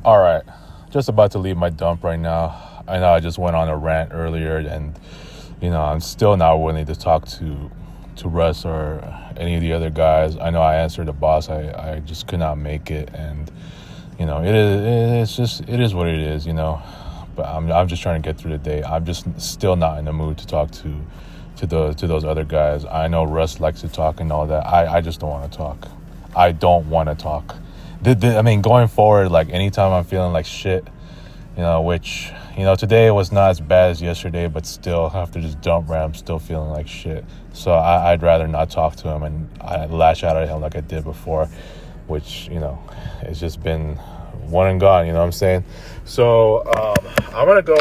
All right, just about to leave my dump right now. I know I just went on a rant earlier, and I'm still not willing to talk to Russ or any of the other guys. I know I answered the boss. I just could not make it, and it is what it is. But I'm just trying to get through the day. I'm just still not in the mood to talk to those other guys. I know Russ likes to talk and all that. I just don't want to talk. I don't want to talk. Going forward, like anytime I'm feeling like shit, which, today was not as bad as yesterday, but still after this dump rant, I'm still feeling like shit. So I'd rather not talk to him and I lash out at him like I did before, which, it's just been one and gone, you know what I'm saying? So I'm going to go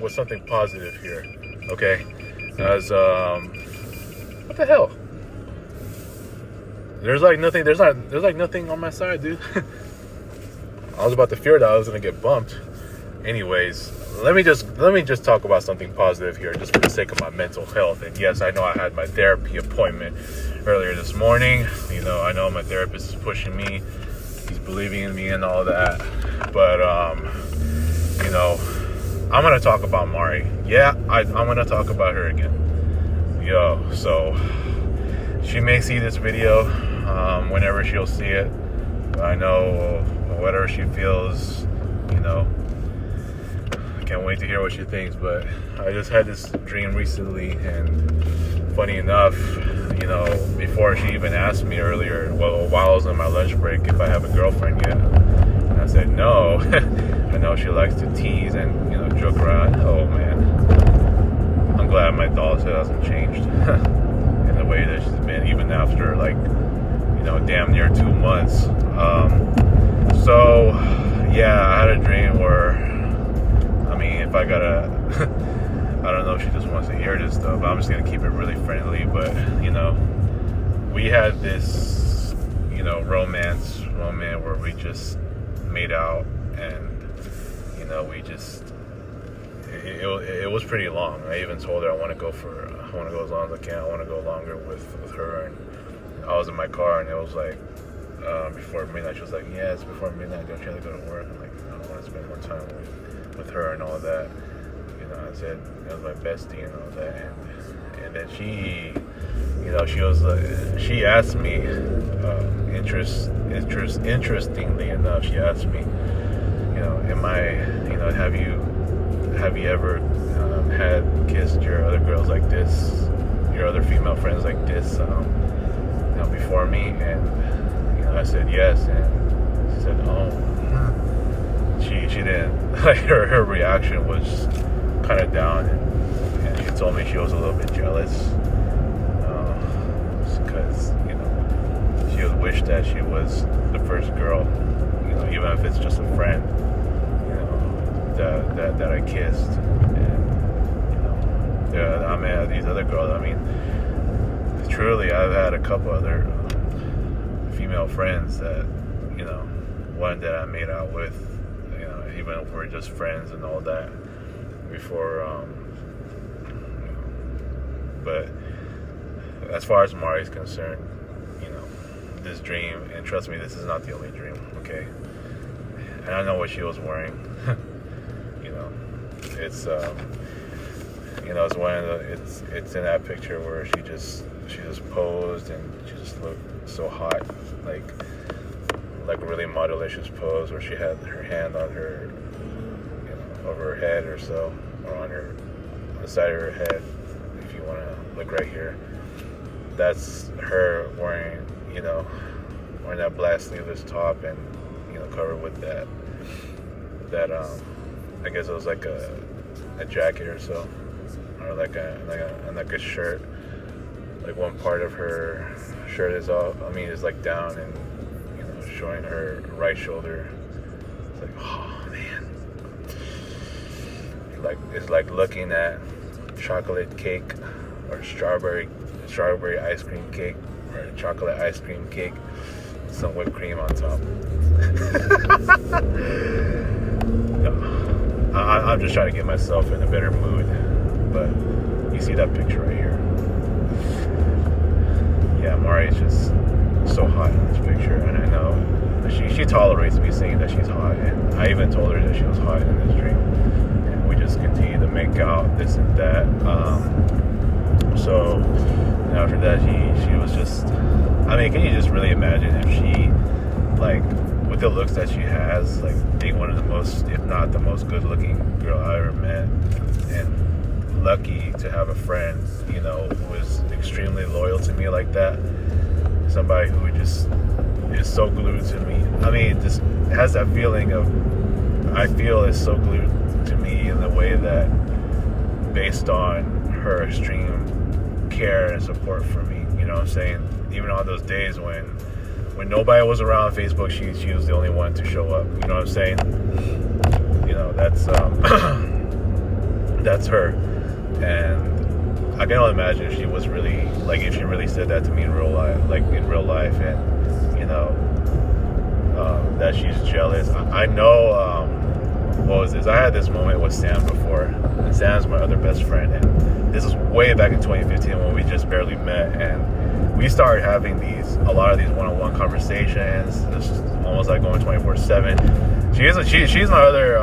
with something positive here, okay? As, what the hell? There's nothing on my side, dude. I was about to fear that I was gonna get bumped. Anyways, let me just talk about something positive here, just for the sake of my mental health. And yes, I know I had my therapy appointment earlier this morning. I know my therapist is pushing me. He's believing in me and all that. But I'm gonna talk about Mari. Yeah, I'm gonna talk about her again. So she may see this video whenever she'll see it. I know whatever she feels, I can't wait to hear what she thinks. But I just had this dream recently, and funny enough, before she even asked me earlier, while I was on my lunch break, if I have a girlfriend yet, and I said no. I know she likes to tease and joke around. Oh man, I'm glad my daughter hasn't changed in the way that she's been, even after damn near 2 months. So yeah, I had a dream where, if I gotta, I don't know if she just wants to hear this stuff, I'm just gonna keep it really friendly. But we had this romance moment where we just made out, and we just it was pretty long. I even told her I want to go as long as I can. I want to go longer with her. And I was in my car, and it was like before midnight. She was like, "Yeah, it's before midnight. Don't you have to go to work?" I'm like, "I want to spend more time with her and all that." I said it was my bestie and all that, and then she, she asked me, interestingly enough, she asked me, have you ever had kissed your other girls like this, your other female friends like this, before me? And I said yes, and she said, oh. She didn't, her reaction was kind of down, and she told me she was a little bit jealous, because she would wish that she was the first girl, even if it's just a friend, that I kissed. And these other girls, truly, I've had a couple other female friends that, one that I made out with, even if we're just friends and all that before, but as far as Mari's concerned, this dream, and trust me, this is not the only dream, okay? And I know what she was wearing. It's it's one of it's in that picture where she just posed, and she just looked so hot, like a really modelicious pose where she had her hand on her, over her head or so, or on the side of her head. If you want to look right here, that's her wearing that black sleeveless top, and covered with that I guess it was like a jacket or so, or like a shirt. Like one part of her shirt is down, and showing her right shoulder. It's like, oh man, it's like looking at chocolate cake or strawberry ice cream cake, or chocolate ice cream cake with some whipped cream on top. No, I'm just trying to get myself in a better mood. But you see that picture right here? Yeah, Mari's just so hot in this picture, and I know she tolerates me saying that she's hot, and I even told her that she was hot in this dream, and we just continue to make out, this and that. So after that, she was just, I mean, can you just really imagine if she, like, with the looks that she has, like being one of the most, if not the most good-looking girl I ever met, and lucky to have a friend, you know, who is extremely loyal to me like that. Somebody who just is so glued to me. I mean, just has that feeling of, I feel is so glued to me in the way that, based on her extreme care and support for me, you know what I'm saying? Even on those days when nobody was around Facebook, she was the only one to show up, you know what I'm saying? You know, that's that's her. And I can only imagine if she was really, like, if she really said that to me in real life, and, you know, that she's jealous. I know, what was this? I had this moment with Sam before, and Sam's my other best friend, and this was way back in 2015 when we just barely met, and we started having a lot of these one-on-one conversations, just almost like going 24/7. She's my other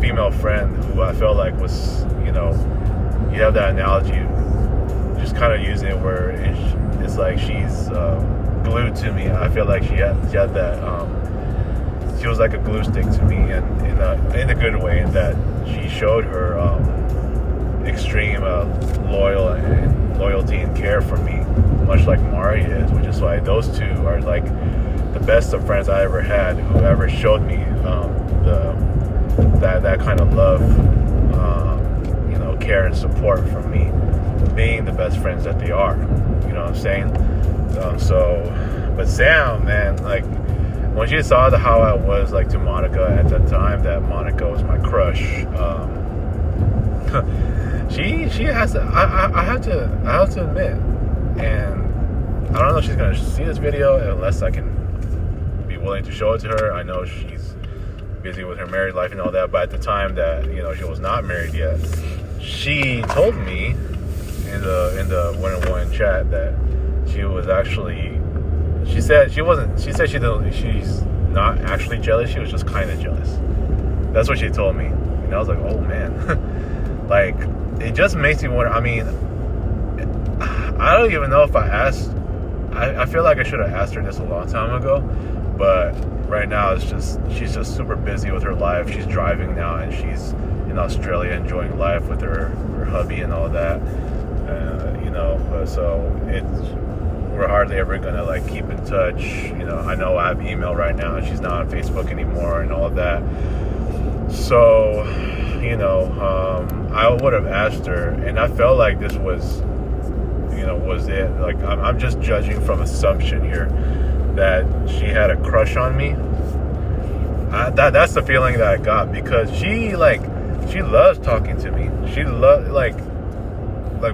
female friend who I felt like was, you know, you have that analogy, just kind of using it where it's like she's glued to me. I feel like she had that, she was like a glue stick to me, and in a good way, in that she showed her extreme loyalty and care for me, much like Mari is, which is why those two are like the best of friends I ever had, who ever showed me that kind of love, you know, care and support from me, being the best friends that they are, you know what I'm saying? But Sam, man, like, when she saw how I was, like, to Monica at that time, that Monica was my crush, she has to, I have to admit, and I don't know if she's gonna see this video unless I can be willing to show it to her. I know she's busy with her married life and all that, but at the time that, you know, she was not married yet, she told me in the one-on-one chat that she was actually, she's not actually jealous, she was just kind of jealous. That's what she told me, and I was like, oh man. Like, it just makes me wonder. I mean, I don't even know if I asked, I feel like I should have asked her this a long time ago, but right now she's just super busy with her life. She's driving now, and she's in Australia enjoying life with her hubby and all that, you know, so we're hardly ever gonna, like, keep in touch. You know, I know I have email right now, and she's not on Facebook anymore and all of that. So, you know, I would have asked her, and I felt like this was, you know, was it. Like, I'm just judging from assumption here that she had a crush on me. That's the feeling that I got, because she loves talking to me. She loves, like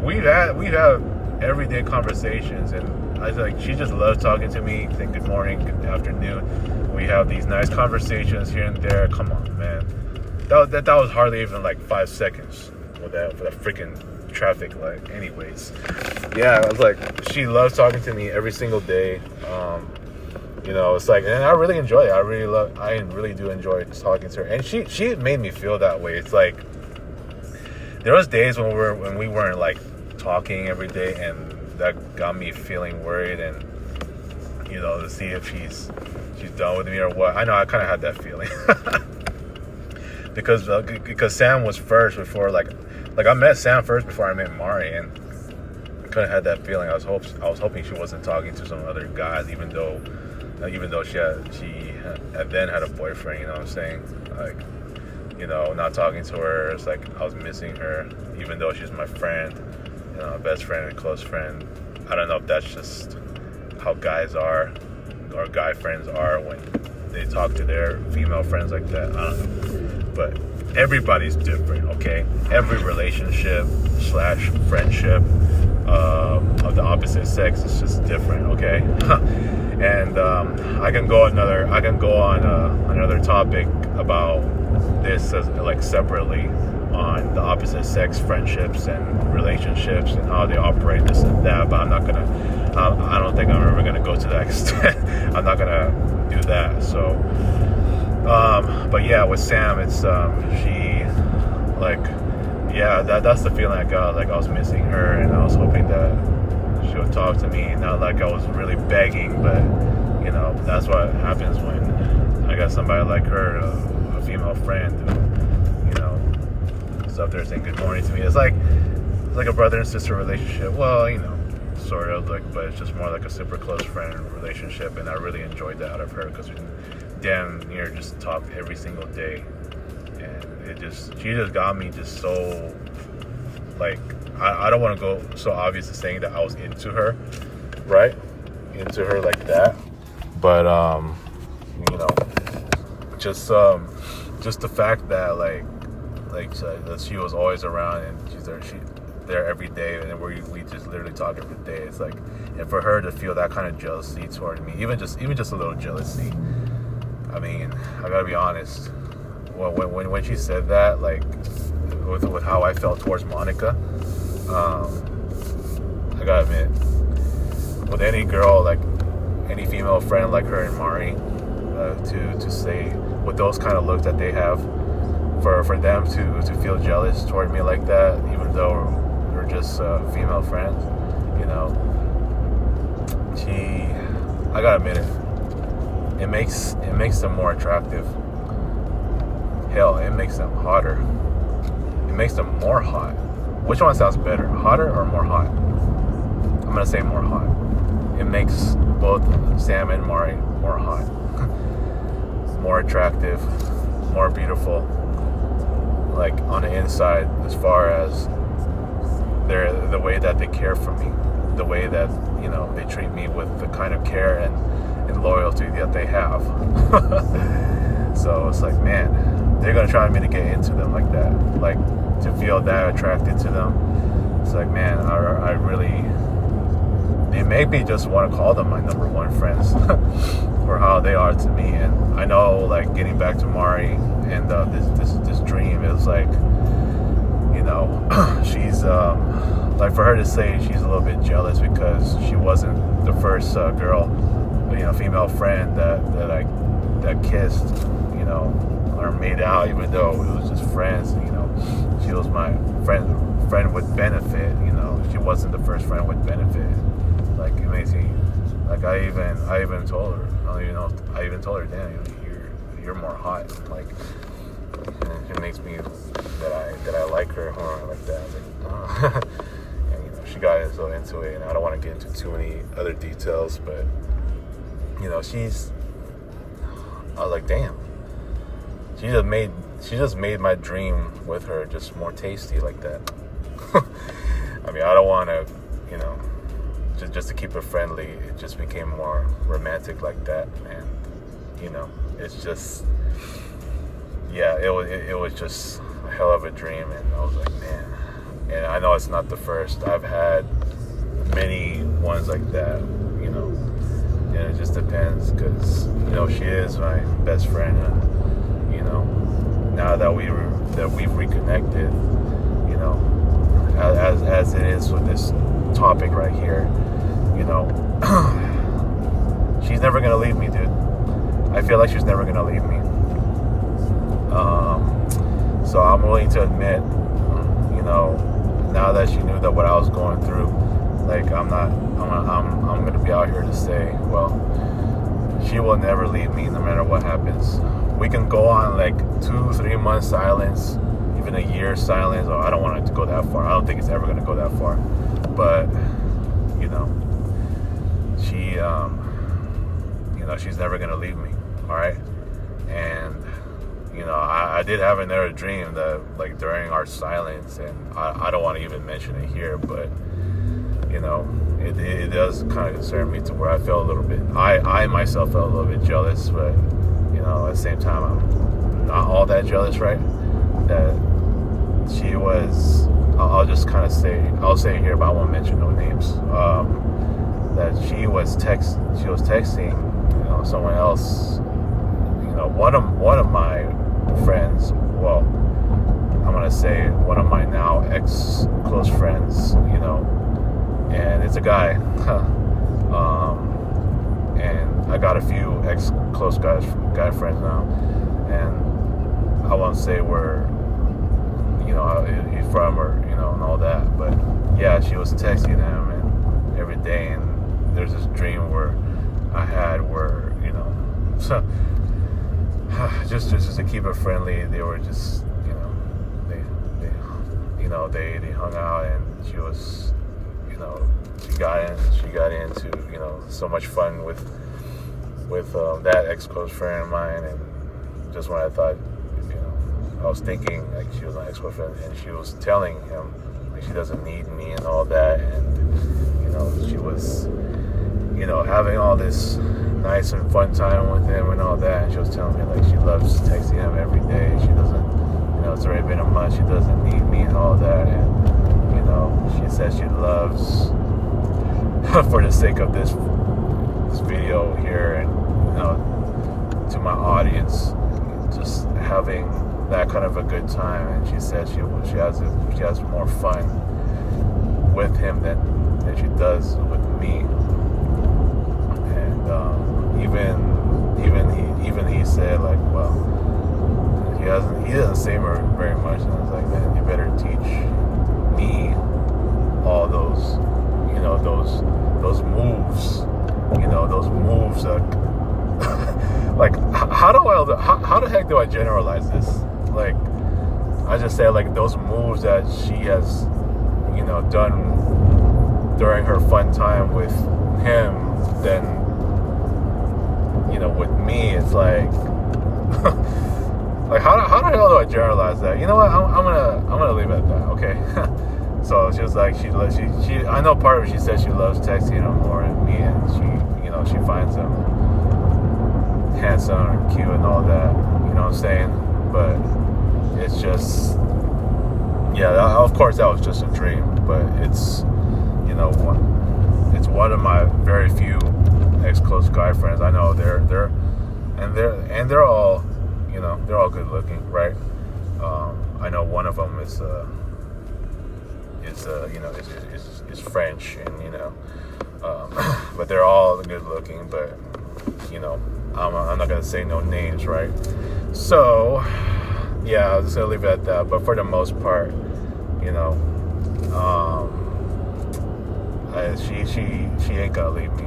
we've had everyday conversations, and I like, she just loves talking to me. Think good morning, good afternoon. We have these nice conversations here and there. Come on, man. That was hardly even like 5 seconds with that freaking traffic light. Anyways, yeah, I was like, she loves talking to me every single day. You know, it's like, and I really enjoy it. I really do enjoy talking to her, and she made me feel that way. It's like, there was days when we weren't, like, talking every day, and that got me feeling worried, and, you know, to see if she's done with me or what. I know I kind of had that feeling. because Sam was first before, like I met Sam first before I met Mari, and I kind of had that feeling. I was hoping she wasn't talking to some other guys, even though she then had a boyfriend. You know what I'm saying? Like, you know, not talking to her, it's like I was missing her, even though she's my friend, you know, best friend and close friend. I don't know if that's just how guys are, or guy friends are when they talk to their female friends like that. I don't know. But everybody's different, okay? Every relationship / friendship of the opposite sex is just different, okay? And I can go on another topic about this as, like, separately, on the opposite sex friendships and relationships and how they operate, this and that, but I'm not gonna, I don't think I'm ever never gonna go to that extent. I'm not gonna do that. So, but yeah, with Sam, it's she like, yeah, that's the feeling I got. Like I was missing her, and I was hoping that she would talk to me. Not like I was really begging, but you know, that's what happens when I got somebody like her, a female friend, who, you know, is up there saying good morning to me. It's like a brother and sister relationship. Well, you know, sort of like, but it's just more like a super close friend relationship, and I really enjoyed that out of her because we damn near just talked every single day, and she just got me just so like, I don't want to go so obvious as saying that I was into her, right? Into her like that, but you know, just the fact that like that she was always around and she's there every day, and we just literally talk every day. It's like, and for her to feel that kind of jealousy toward me, even just a little jealousy. I mean, I gotta be honest. Well, when she said that, like with how I felt towards Monica, I gotta admit, with any girl, like any female friend like her and Mari, to say with those kind of looks that they have, for them to feel jealous toward me like that, even though we're just female friends, you know, I gotta admit it makes them more attractive. Hell, it makes them hotter. It makes them more hot. Which one sounds better, hotter or more hot? I'm gonna say more hot. It makes both Sam and Mari more hot, more attractive, more beautiful, like on the inside, as far as the way that they care for me, the way that, you know, they treat me with the kind of care and loyalty that they have. So it's like, man, they're gonna try me to get into them like that, like to feel that attracted to them. It's like, man, I really, they make me just want to call them my number one friends for how they are to me. And I know, like, getting back to Mari and this dream is like, you know, she's like, for her to say she's a little bit jealous because she wasn't the first girl, you know, female friend that kissed, you know, or made out, even though it was just friends. You know, she was my friend with benefit. You know, she wasn't the first friend with benefit. Like, it makes me, like, I even told her, I even told her, damn, you're more hot. Like, it makes me that I like her more like that. Like, and, you know, she got so into it, and I don't want to get into too many other details, but, you know, I was like, damn, she just made my dream with her just more tasty like that. I mean, I don't want to, you know, just to keep it friendly, it just became more romantic like that. And, you know, it's just, yeah, it was just a hell of a dream. And I was like, man, and I know it's not the first. I've had many ones like that, you know, and it just depends, because, you know, she is my best friend, and, you know, now that we've reconnected, you know, as it is with this topic right here, you know, she's never gonna leave me, dude. I feel like she's never gonna leave me. So I'm willing to admit, you know, now that she knew that what I was going through, like, I'm gonna be out here to say, well, she will never leave me no matter what happens. We can go on like 2-3 months silence, even a year silence. Or I don't want it to go that far. I don't think it's ever gonna go that far. But, you know, she, you know, she's never gonna leave me. All right, and, you know, I did have another dream that, like, during our silence, and I don't want to even mention it here, but, you know, it does kind of concern me to where I felt a little bit, I myself felt a little bit jealous, but, you know, at the same time, I'm not all that jealous, right? That she was, I'll just kind of say, I'll say it here, but I won't mention no names, that she was texting, you know, someone else, you know, one of my friends, well, I'm gonna say one of my now ex close friends, you know, and it's a guy, got a few ex-close guy friends now, and I won't say where, you know, he's from or, you know, and all that, but yeah, she was texting him and every day, and there's this dream where I had where, you know, so just to keep it friendly, they were just, you know, they hung out, and she was, you know, she got into, you know, so much fun with that ex-close friend of mine, and just when I thought, you know, I was thinking like she was my ex-close friend, and she was telling him like she doesn't need me and all that, and, you know, she was, you know, having all this nice and fun time with him and all that, and she was telling me like she loves texting him every day. She doesn't, you know, it's already been a month, she doesn't need me and all that, and, you know, she says she loves, for the sake of this video here, and, you know, to my audience, just having that kind of a good time, and she said she has more fun with him than she does with me, and even he said like, well, he doesn't say very much, and I was like, man, you better teach me all those, you know, those moves, you know, those moves that like how the heck do I generalize this? Like, I just say like those moves that she has, you know, done during her fun time with him, then, you know, with me, it's like like how the hell do I generalize that? You know what? I'm gonna leave it at that. Okay. So she was like, she I know part of it, she said she loves texting him more than me, and she, you know, she finds him handsome and cute and all that, you know what I'm saying? But it's just, yeah, of course that was just a dream, but it's, you know, it's one of my very few ex-close guy friends. I know they're all, you know, they're all good looking, right? I know one of them is you know, is French, and, you know, but they're all good looking, but, you know, I'm not gonna say no names, right? So yeah, I'm just gonna leave it at that. But for the most part, you know, she ain't gonna leave me,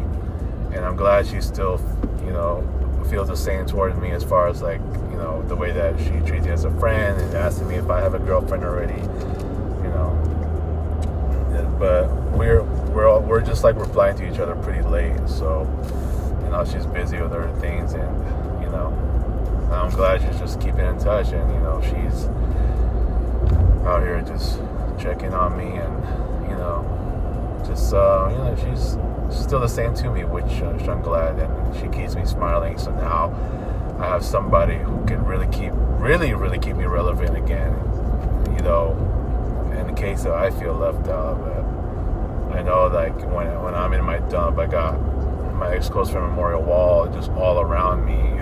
and I'm glad she still, you know, feels the same towards me, as far as like, you know, the way that she treats me as a friend and asking me if I have a girlfriend already, you know. But we're just like replying to each other pretty late, so, you know, she's busy with other things, and, you know, I'm glad she's just keeping in touch, and, you know, she's out here just checking on me, and, you know, just, you know, she's still the same to me, which I'm glad, and she keeps me smiling. So now I have somebody who can really keep me relevant again, you know, in the case that I feel left out. But I know, like, when I'm in my dump, I got my ex-close friend memorial wall just all around me,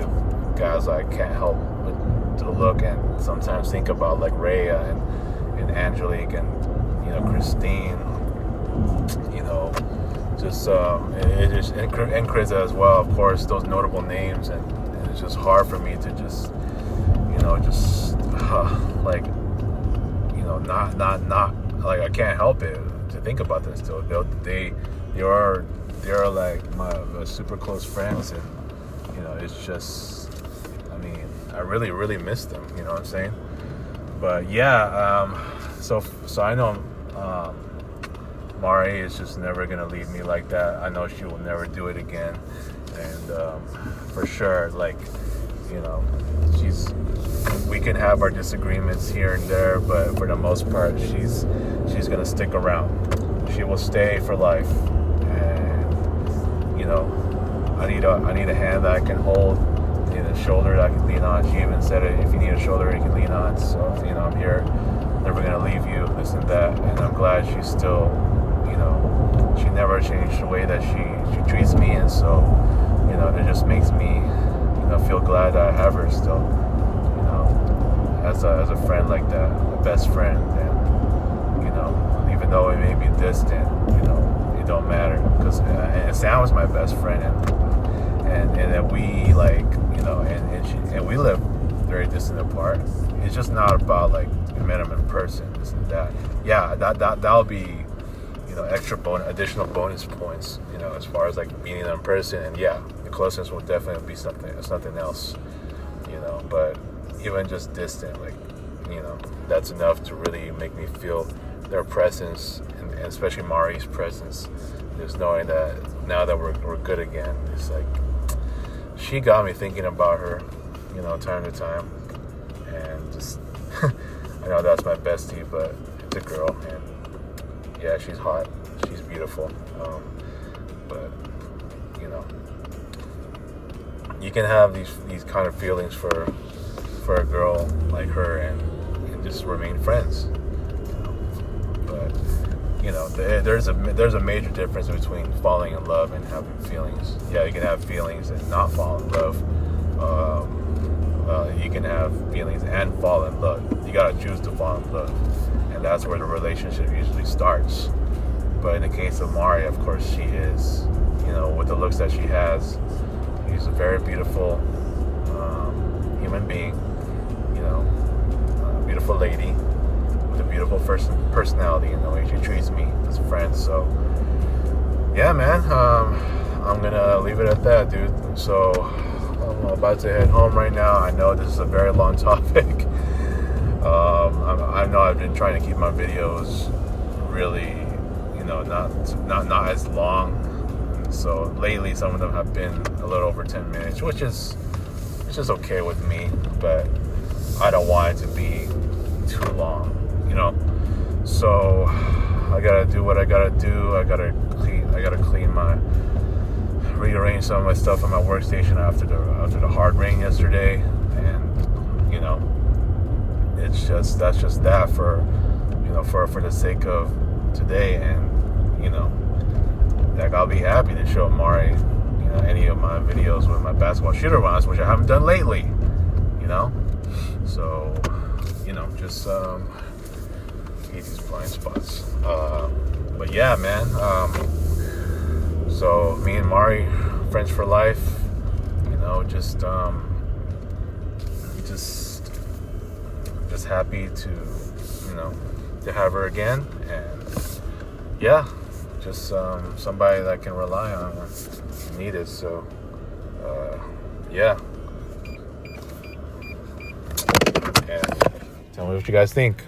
guys I can't help but to look and sometimes think about, like Rhea and Angelique and, you know, Christine, you know, just it just, and Krista as well, of course, those notable names, and it's just hard for me to just, you know, just like, you know, not like, I can't help it to think about this still. They're like my super close friends, and, you know, it's just, I mean, I really miss them, you know what I'm saying? But yeah, so I know Mari is just never gonna leave me like that. I know she will never do it again, and for sure, like, you know, we can have our disagreements here and there, but for the most part, she's gonna stick around. She will stay for life, and, you know, I need a hand that I can hold, I need a shoulder that I can lean on. She even said it, if you need a shoulder you can lean on. So, you know, I'm here, never gonna leave you, this and that, and I'm glad she's still, you know, she never changed the way that she treats me, and so, you know, it just makes me, you know, feel glad that I have her still, you know, as a friend like that, a best friend. And, you know, even though it may be distant, you know, it don't matter, because Sam was my best friend, and then we like, and we live very distant apart. It's just not about like we met him in person, this and that. Yeah, that'll be, additional bonus points, as far as like meeting them in person. And yeah, the closeness will definitely be something else, but even just distant, like, that's enough to really make me feel their presence, and especially Mari's presence. Just knowing that now that we're good again, it's like she got me thinking about her, time to time. And just I know that's my bestie, but it's a girl, and yeah, she's hot, she's beautiful. But you can have these kind of feelings for a girl like her, and just remain friends. But there's a major difference between falling in love and having feelings. Yeah, you can have feelings and not fall in love. You can have feelings and fall in love. You gotta choose to fall in love, and that's where the relationship usually starts. But in the case of Mari, of course, she is, with the looks that she has, she's a very beautiful human being. A beautiful lady with a beautiful personality, and the way she treats me as a friend. So yeah, man, I'm gonna leave it at that, dude. So I'm about to head home right now. I know this is a very long topic. I know I've been trying to keep my videos really, not as long. So lately, some of them have been a little over 10 minutes, which is okay with me. But I don't want it to be too long, So I gotta do what I gotta do. I gotta rearrange some of my stuff on my workstation after the hard rain yesterday, and that's just that for the sake of today. And like, I'll be happy to show Mari any of my videos with my basketball shooter ones, which I haven't done lately. So just hate these blind spots. But yeah, man. So me and Mari, friends for life. Just happy to have her again, and yeah, just somebody that I can rely on when needed. So yeah, and tell me what you guys think.